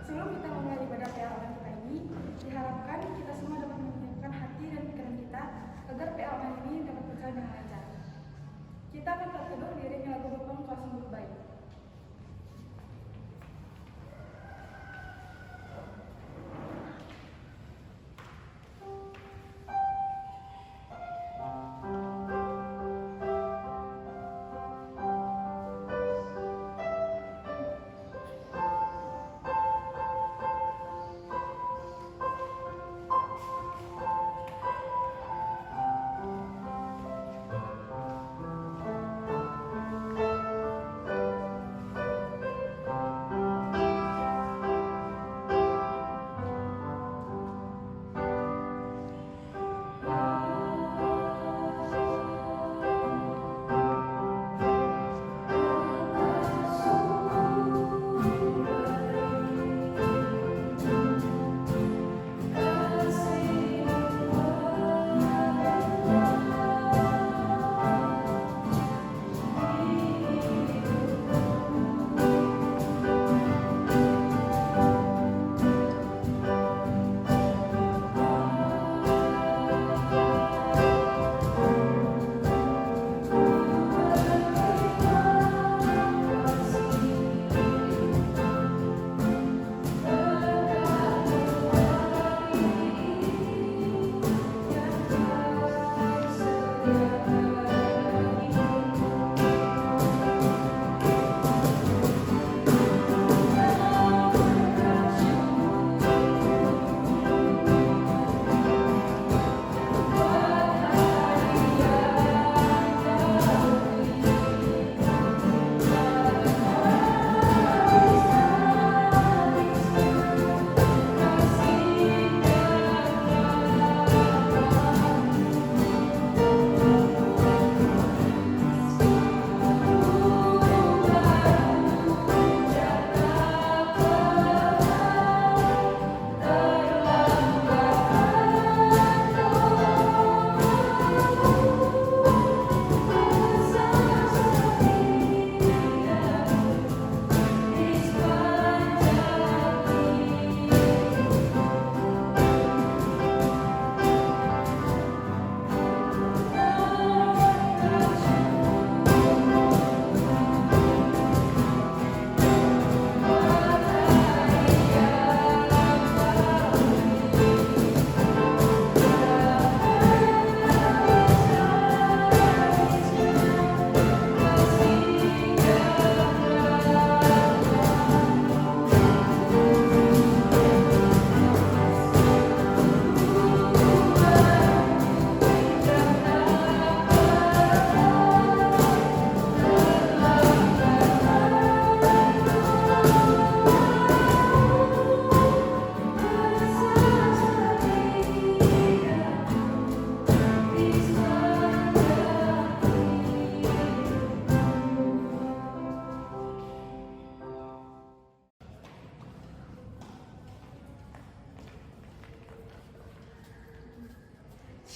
Sebelum kita memulai ibadah PA online kita ini, diharapkan kita semua dapat menyiapkan hati dan pikiran kita agar PA online ini dapat berjalan dengan lancar. Kita akan terteduh diiringi lagu Bapang kelas 10 baik.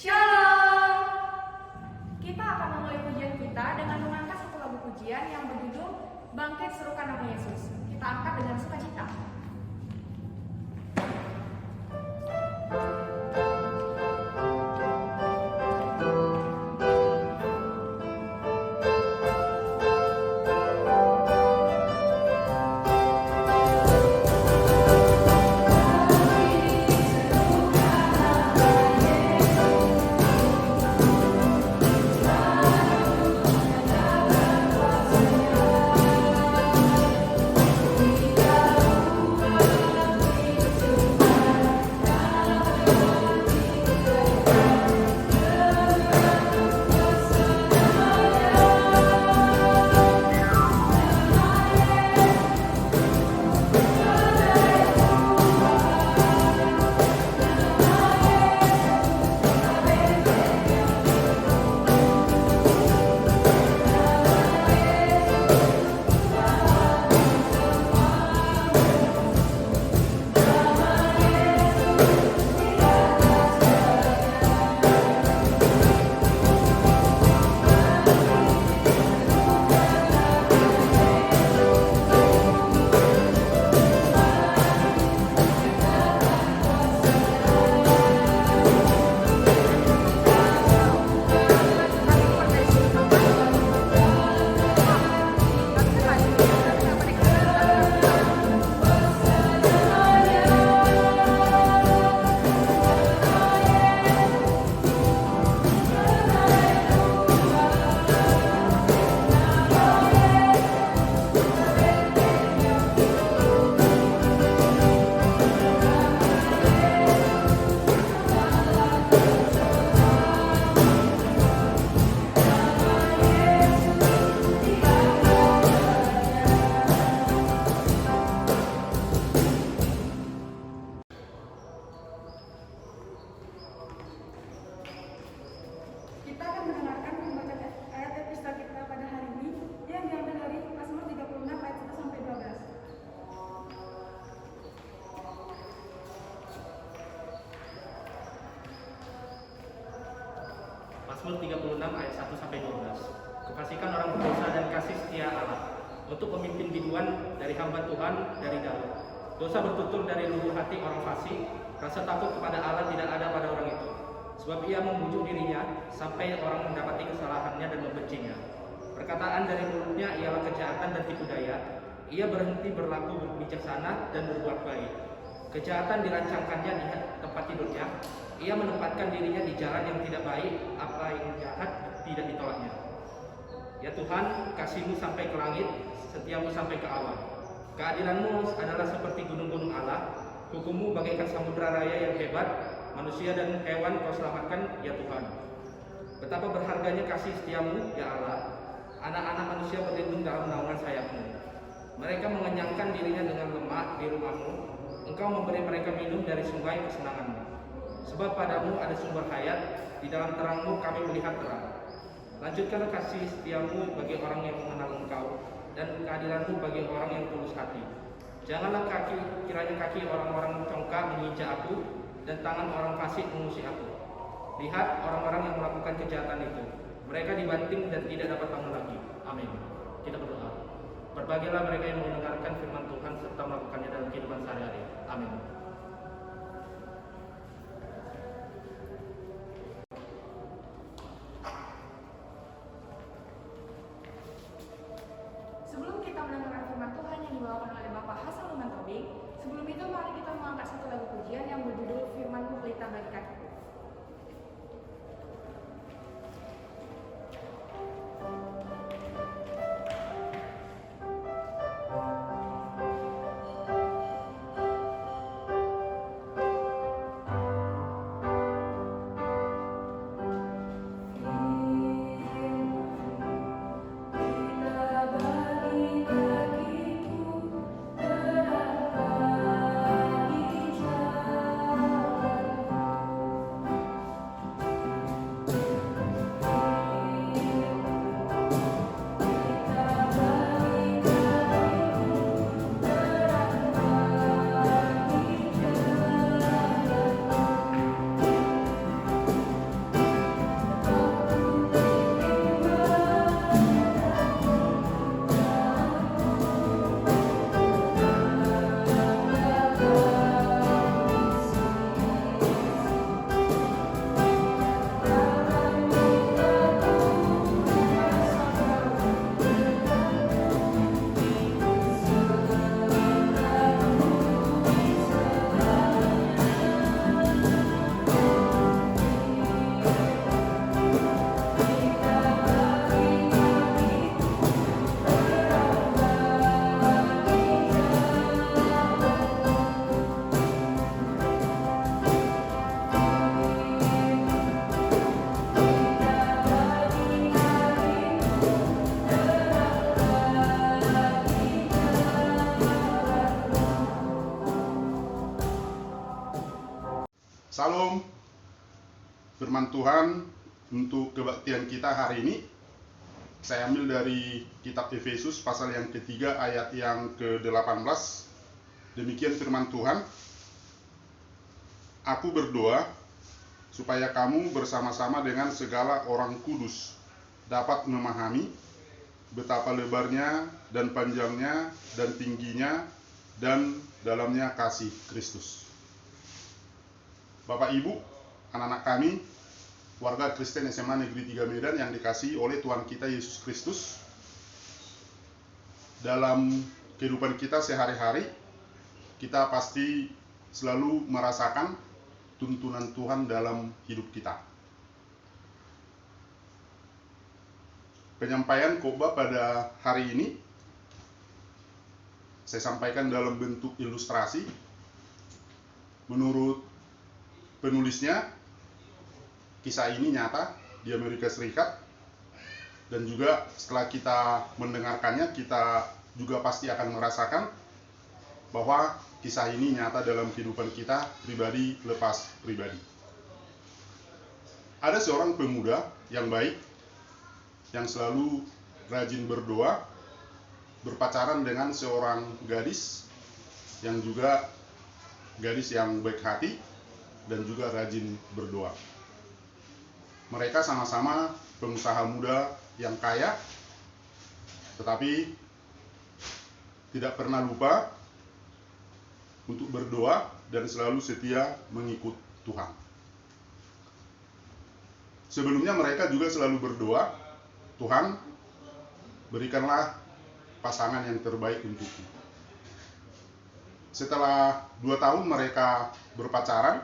Shalom! Kita akan memulai pujian kita dengan mengangkat satu lagu pujian yang berjudul Bangkit Serukan Nama Yesus. Kita angkat dengan sukacita. Kita Mazmur 36 ayat 1-12. Kefasikan orang berdosa dan kasih setia Allah, untuk pemimpin biduan dari hamba Tuhan dari Daud. Dosa bertutur dari lubuk hati orang fasik, rasa takut kepada Allah tidak ada pada orang itu. Sebab ia membujuk dirinya sampai orang mendapati kesalahannya dan membencinya. Perkataan dari mulutnya ialah kejahatan dan tipu daya. Ia berhenti berlaku bijaksana dan berbuat baik. Kejahatan dirancangkannya di tempat tidurnya. Ia menempatkan dirinya di jalan yang tidak baik. Apa yang jahat tidak ditolaknya. Ya Tuhan, kasih-Mu sampai ke langit, setia-Mu sampai ke awan. Keadilan-Mu adalah seperti gunung-gunung Allah. Hukum-Mu bagaikan samudra raya yang hebat. Manusia dan hewan Kau selamatkan, ya Tuhan. Betapa berharganya kasih setia-Mu, ya Allah. Anak-anak manusia berlindung dalam naungan sayap-Mu. Mereka mengenyangkan dirinya dengan lemak di rumah-Mu. Engkau memberi mereka minum dari sungai kesenangan-Mu. Sebab padamu ada sumber hayat, di dalam terang-Mu kami melihat terang. Lanjutkanlah kasih setia-Mu bagi orang yang mengenal Engkau, dan keadilan-Mu bagi orang yang tulus hati. Janganlah kiranya kaki orang-orang congkak menginjak aku, dan tangan orang fasik mengusik aku. Lihat orang-orang yang melakukan kejahatan itu, mereka dibanting dan tidak dapat bangun lagi. Amin. Kita berdoa. Berbahagialah mereka yang mendengarkan firman Tuhan serta melakukannya dalam kehidupan sehari-hari. Amin. Sebelum kita mendengarkan firman Tuhan yang dibawakan oleh Bapak Hasan Luman Tobing, sebelum itu mari kita mengangkat satu lagu pujian yang berjudul Firman-Mu Pelita bagi kakiku. Salam, firman Tuhan untuk kebaktian kita hari ini saya ambil dari kitab Efesus pasal yang ketiga ayat yang ke-18. Demikian firman Tuhan. Aku berdoa supaya kamu bersama-sama dengan segala orang kudus dapat memahami betapa lebarnya dan panjangnya dan tingginya dan dalamnya kasih Kristus. Bapak Ibu, anak-anak kami, warga Kristen SMA Negeri 3 Medan yang dikasihi oleh Tuhan kita Yesus Kristus, dalam kehidupan kita sehari-hari, kita pasti selalu merasakan tuntunan Tuhan dalam hidup kita. Penyampaian khotbah pada hari ini saya sampaikan dalam bentuk ilustrasi. Menurut penulisnya, kisah ini nyata di Amerika Serikat, dan juga setelah kita mendengarkannya, kita juga pasti akan merasakan bahwa kisah ini nyata dalam kehidupan kita pribadi lepas pribadi. Ada seorang pemuda yang baik, yang selalu rajin berdoa, berpacaran dengan seorang gadis yang juga gadis yang baik hati dan juga rajin berdoa. mereka sama-sama pengusaha muda yang kaya, tetapi tidak pernah lupa untuk berdoa dan selalu setia mengikut Tuhan. Sebelumnya mereka juga selalu berdoa, Tuhan, berikanlah pasangan yang terbaik untukku. Setelah 2 tahun mereka berpacaran,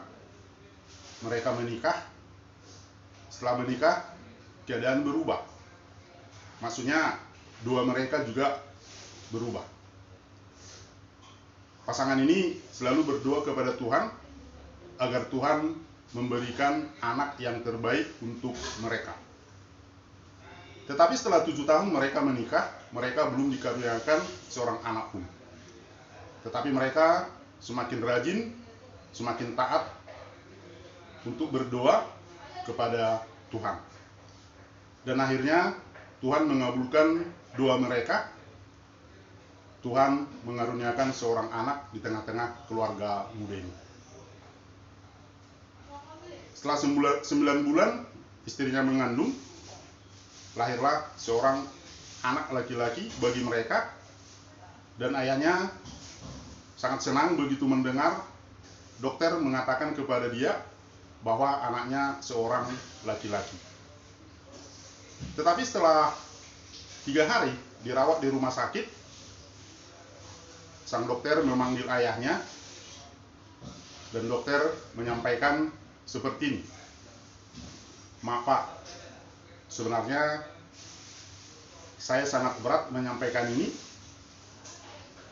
mereka menikah. Setelah menikah, keadaan berubah. Maksudnya, dua mereka juga berubah. Pasangan ini selalu berdoa kepada Tuhan agar Tuhan memberikan anak yang terbaik untuk mereka. Tetapi setelah 7 tahun mereka menikah, mereka belum dikaruniakan seorang anak pun. Tetapi mereka semakin rajin, semakin taat untuk berdoa kepada Tuhan. Dan akhirnya Tuhan mengabulkan doa mereka. Tuhan mengaruniakan seorang anak di tengah-tengah keluarga muda ini. Setelah 9 bulan, istrinya mengandung, lahirlah seorang anak laki-laki bagi mereka, dan ayahnya sangat senang begitu mendengar dokter mengatakan kepada dia bahwa anaknya seorang laki-laki. Tetapi setelah 3 hari dirawat di rumah sakit, sang dokter memanggil ayahnya, dan dokter menyampaikan seperti ini. Maaf Pak, sebenarnya saya sangat berat menyampaikan ini,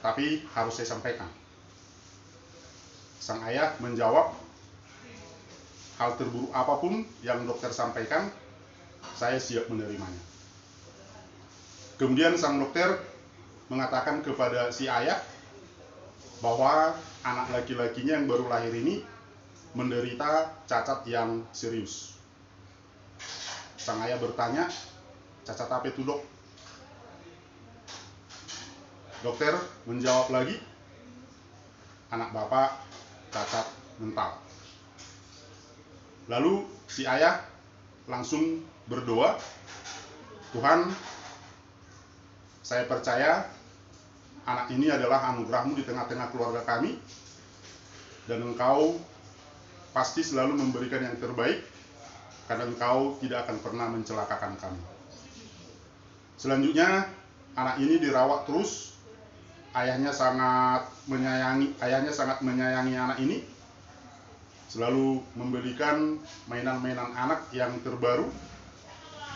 tapi harus saya sampaikan. Sang ayah menjawab, hal terburuk apapun yang dokter sampaikan, saya siap menerimanya. Kemudian sang dokter mengatakan kepada si ayah bahwa anak laki-lakinya yang baru lahir ini menderita cacat yang serius. Sang ayah bertanya, cacat apa itu dok? Dokter menjawab lagi, anak bapak cacat mental. Lalu si ayah langsung berdoa, Tuhan, saya percaya anak ini adalah anugerah-Mu di tengah-tengah keluarga kami, dan Engkau pasti selalu memberikan yang terbaik, karena Engkau tidak akan pernah mencelakakan kami. Selanjutnya, anak ini dirawat terus. Ayahnya sangat menyayangi anak ini, selalu memberikan mainan-mainan anak yang terbaru.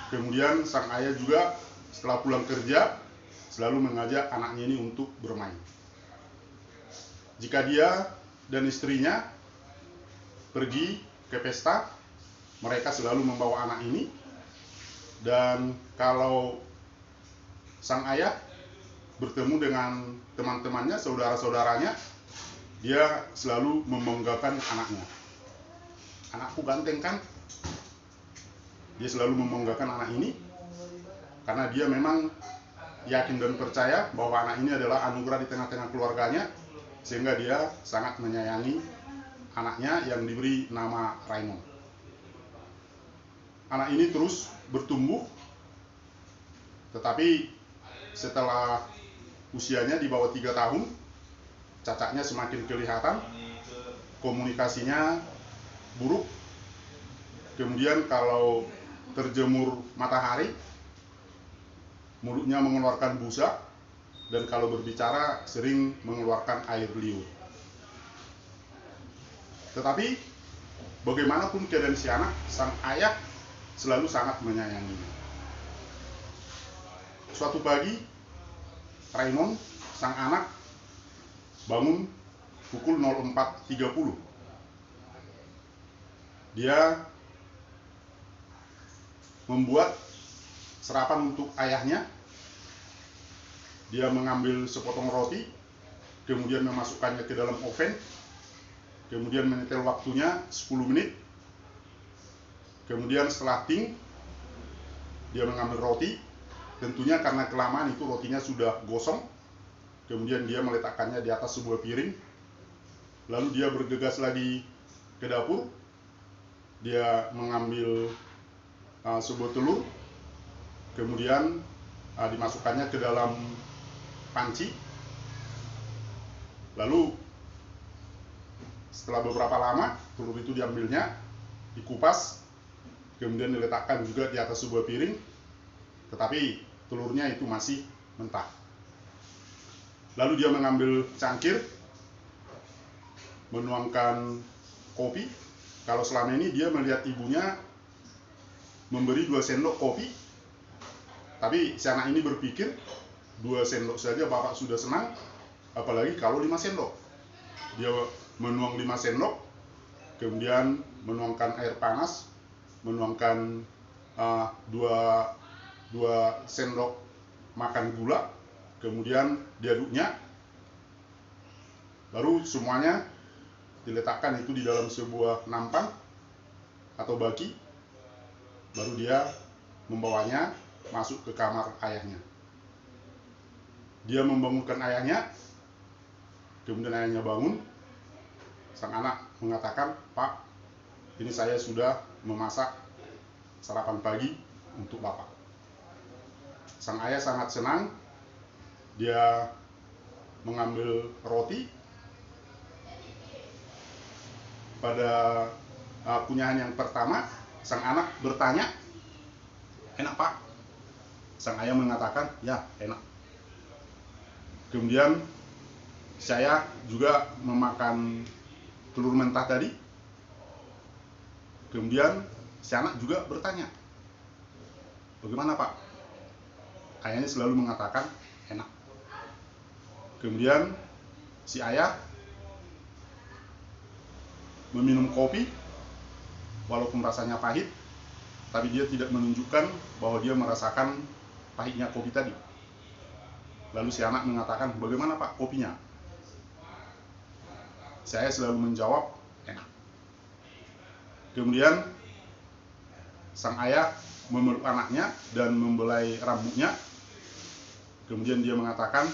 Kemudian sang ayah juga setelah pulang kerja selalu mengajak anaknya ini untuk bermain. Jika dia dan istrinya pergi ke pesta, mereka selalu membawa anak ini. Dan kalau sang ayah bertemu dengan teman-temannya, saudara-saudaranya, dia selalu membanggakan anaknya. Anakku ganteng kan? Dia selalu membanggakan anak ini karena dia memang yakin dan percaya bahwa anak ini adalah anugerah di tengah-tengah keluarganya, sehingga dia sangat menyayangi anaknya yang diberi nama Raymond. Anak ini terus bertumbuh, tetapi setelah usianya di bawah 3 tahun, cacatnya semakin kelihatan, komunikasinya buruk. Kemudian kalau terjemur matahari, mulutnya mengeluarkan busa, dan kalau berbicara sering mengeluarkan air liur. Tetapi bagaimanapun keadaan si anak, sang ayah selalu sangat menyayanginya. Suatu pagi, Raymond, sang anak, bangun pukul 04.30. Dia membuat sarapan untuk ayahnya. Dia mengambil sepotong roti, kemudian memasukkannya ke dalam oven, kemudian menyetel waktunya 10 menit. Kemudian setelah ting, dia mengambil roti. Tentunya karena kelamaan itu rotinya sudah gosong. Kemudian dia meletakkannya di atas sebuah piring. Lalu dia bergegas lagi ke dapur. Dia mengambil sebuah telur, kemudian dimasukkannya ke dalam panci, lalu setelah beberapa lama telur itu diambilnya, dikupas, kemudian diletakkan juga di atas sebuah piring, tetapi telurnya itu masih mentah. Lalu dia mengambil cangkir, menuangkan kopi. Kalau selama ini dia melihat ibunya memberi 2 sendok kopi, tapi si anak ini berpikir 2 sendok saja bapak sudah senang, apalagi kalau 5 sendok. Dia menuang 5 sendok, kemudian menuangkan air panas, menuangkan 2 sendok makan gula, kemudian diaduknya, baru semuanya diletakkan itu di dalam sebuah nampan atau baki, baru dia membawanya masuk ke kamar ayahnya. Dia membangunkan ayahnya, kemudian ayahnya bangun. Sang anak mengatakan, "Pak, ini saya sudah memasak sarapan pagi untuk Bapak." Sang ayah sangat senang. Dia mengambil roti. Pada kunyahan yang pertama, sang anak bertanya, "Enak, Pak?" Sang ayah mengatakan, "Ya, enak." Kemudian saya juga memakan telur mentah tadi. Kemudian si anak juga bertanya, "Bagaimana, Pak?" Ayahnya selalu mengatakan, "Enak." Kemudian si ayah meminum kopi, walaupun rasanya pahit, tapi dia tidak menunjukkan bahwa dia merasakan pahitnya kopi tadi. Lalu si anak mengatakan, "Bagaimana, Pak, kopinya?" Saya selalu menjawab, "Enak." Kemudian sang ayah memeluk anaknya dan membelai rambutnya. Kemudian dia mengatakan,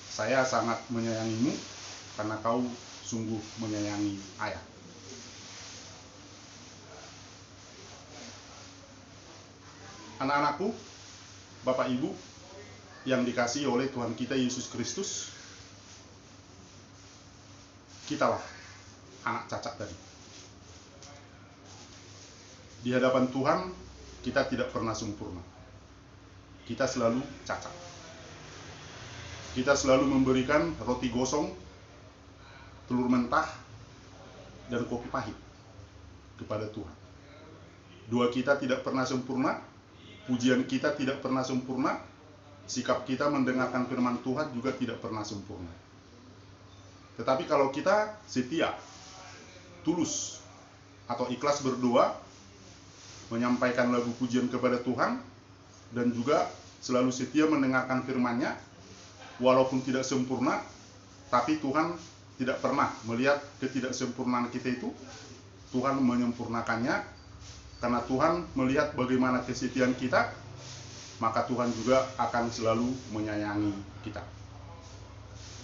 "Saya sangat menyayangimu karena kau sungguh menyayangi ayah." Anak-anakku, Bapak Ibu yang dikasihi oleh Tuhan kita Yesus Kristus, kitalah anak cacat tadi. Di hadapan Tuhan kita tidak pernah sempurna. Kita selalu cacat. Kita selalu memberikan roti gosong, telur mentah, dan kopi pahit kepada Tuhan. Doa kita tidak pernah sempurna, pujian kita tidak pernah sempurna, sikap kita mendengarkan firman Tuhan juga tidak pernah sempurna. Tetapi kalau kita setia, tulus, atau ikhlas berdoa, menyampaikan lagu pujian kepada Tuhan, dan juga selalu setia mendengarkan firman-Nya, walaupun tidak sempurna, tapi Tuhan tidak pernah melihat ketidaksempurnaan kita itu. Tuhan menyempurnakannya, karena Tuhan melihat bagaimana kesetiaan kita, maka Tuhan juga akan selalu menyayangi kita.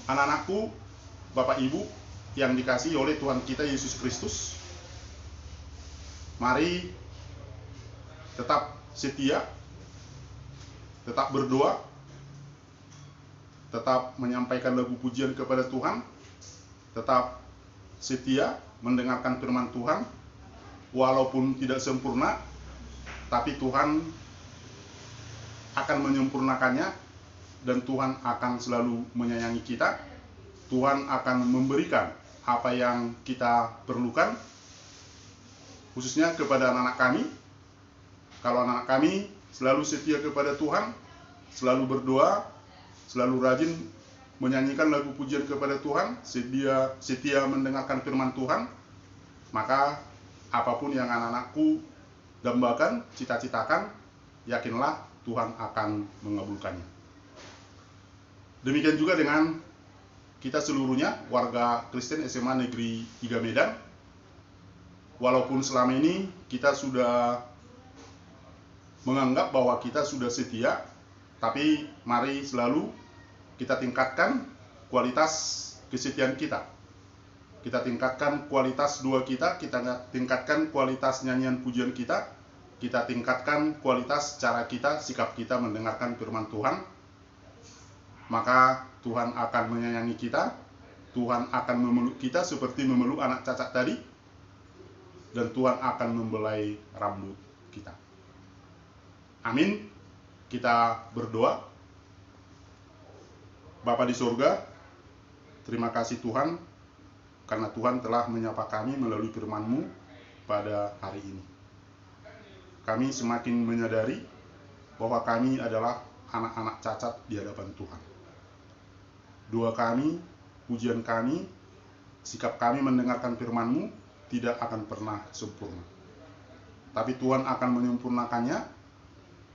Anak-anakku, Bapak Ibu yang dikasihi oleh Tuhan kita Yesus Kristus, mari tetap setia, tetap berdoa, tetap menyampaikan lagu pujian kepada Tuhan, tetap setia mendengarkan firman Tuhan, walaupun tidak sempurna, tapi Tuhan akan menyempurnakannya, dan Tuhan akan selalu menyayangi kita. Tuhan akan memberikan apa yang kita perlukan, khususnya kepada anak-anak kami. Kalau anak-anak kami selalu setia kepada Tuhan, selalu berdoa, selalu rajin menyanyikan lagu pujian kepada Tuhan, setia mendengarkan firman Tuhan, maka apapun yang anak-anakku dambakan, cita-citakan, yakinlah Tuhan akan mengabulkannya. Demikian juga dengan kita seluruhnya, warga Kristen SMA Negeri 3 Medan. Walaupun selama ini kita sudah menganggap bahwa kita sudah setia, tapi mari selalu kita tingkatkan kualitas kesetiaan kita. Kita tingkatkan kualitas doa kita tingkatkan kualitas nyanyian pujian kita, kita tingkatkan kualitas cara kita, sikap kita mendengarkan firman Tuhan, maka Tuhan akan menyayangi kita, Tuhan akan memeluk kita seperti memeluk anak cacat tadi, dan Tuhan akan membelai rambut kita. Amin. Kita berdoa. Bapa di surga, terima kasih Tuhan, karena Tuhan telah menyapa kami melalui firman-Mu pada hari ini. Kami semakin menyadari bahwa kami adalah anak-anak cacat di hadapan Tuhan. Doa kami, pujian kami, sikap kami mendengarkan firman-Mu tidak akan pernah sempurna. Tapi Tuhan akan menyempurnakannya,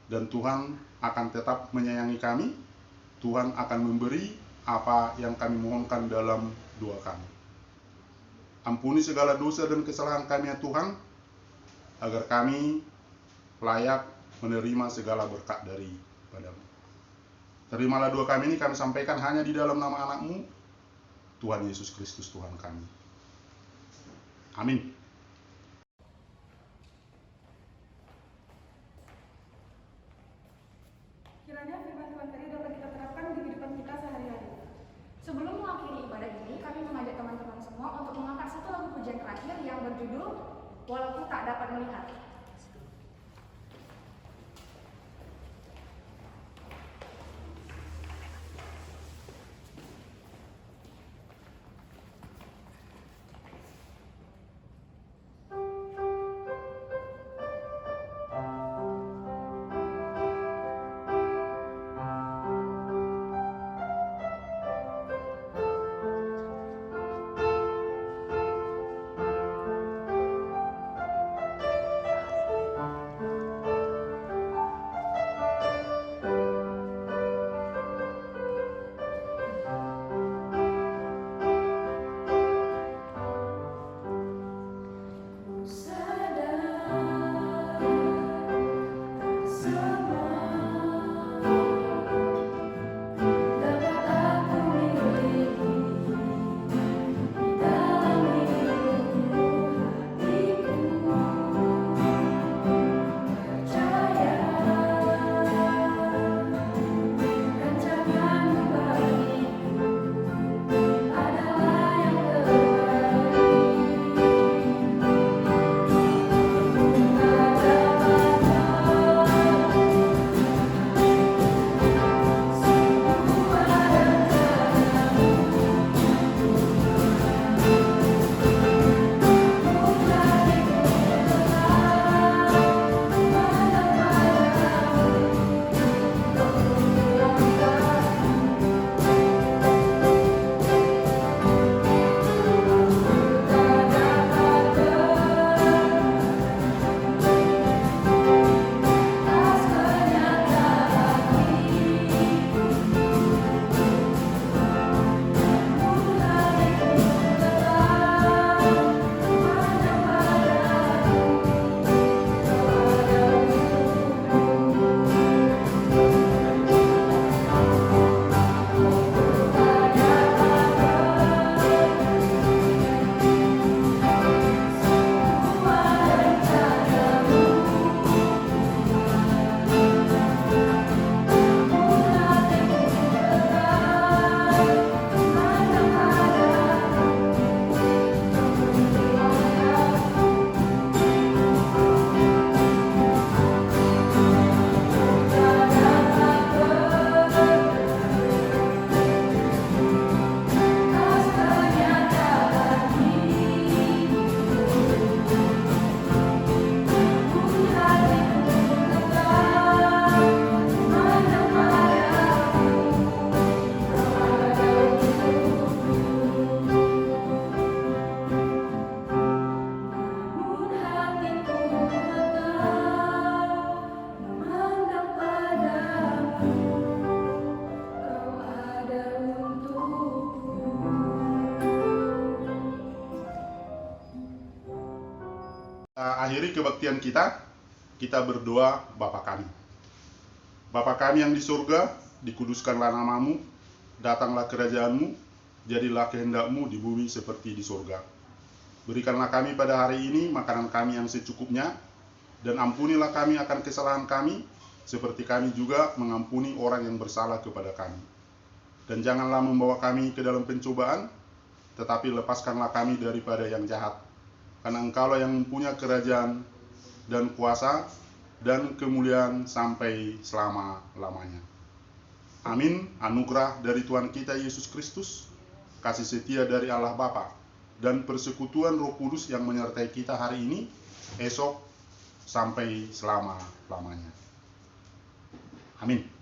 dan Tuhan akan tetap menyayangi kami. Tuhan akan memberi apa yang kami mohonkan dalam doa kami. Ampuni segala dosa dan kesalahan kami ya Tuhan, agar kami layak menerima segala berkat daripada-Mu. Terimalah doa kami ini kami sampaikan hanya di dalam nama anak-Mu, Tuhan Yesus Kristus Tuhan kami. Amin. Kiranya firman Tuhan tadi dapat kita terapkan di kehidupan kita sehari-hari. Sebelum mengakhiri ibadah ini, kami mengajak teman-teman semua untuk mengangkat satu lagu pujian terakhir yang berjudul Walaupun Tak Dapat Melihat. Akhiri kebaktian kita berdoa Bapa kami. Bapa kami yang di surga, dikuduskanlah namamu, datanglah kerajaan-Mu, jadilah kehendak-Mu di bumi seperti di surga. Berikanlah kami pada hari ini makanan kami yang secukupnya, Dan ampunilah kami akan kesalahan kami, seperti kami juga mengampuni orang yang bersalah kepada kami. Dan janganlah membawa kami ke dalam pencobaan, tetapi lepaskanlah kami daripada yang jahat. Karena Engkaulah yang mempunyai kerajaan dan kuasa dan kemuliaan sampai selama-lamanya. Amin. Anugerah dari Tuhan kita Yesus Kristus, kasih setia dari Allah Bapa, dan persekutuan Roh Kudus yang menyertai kita hari ini, esok, sampai selama-lamanya. Amin.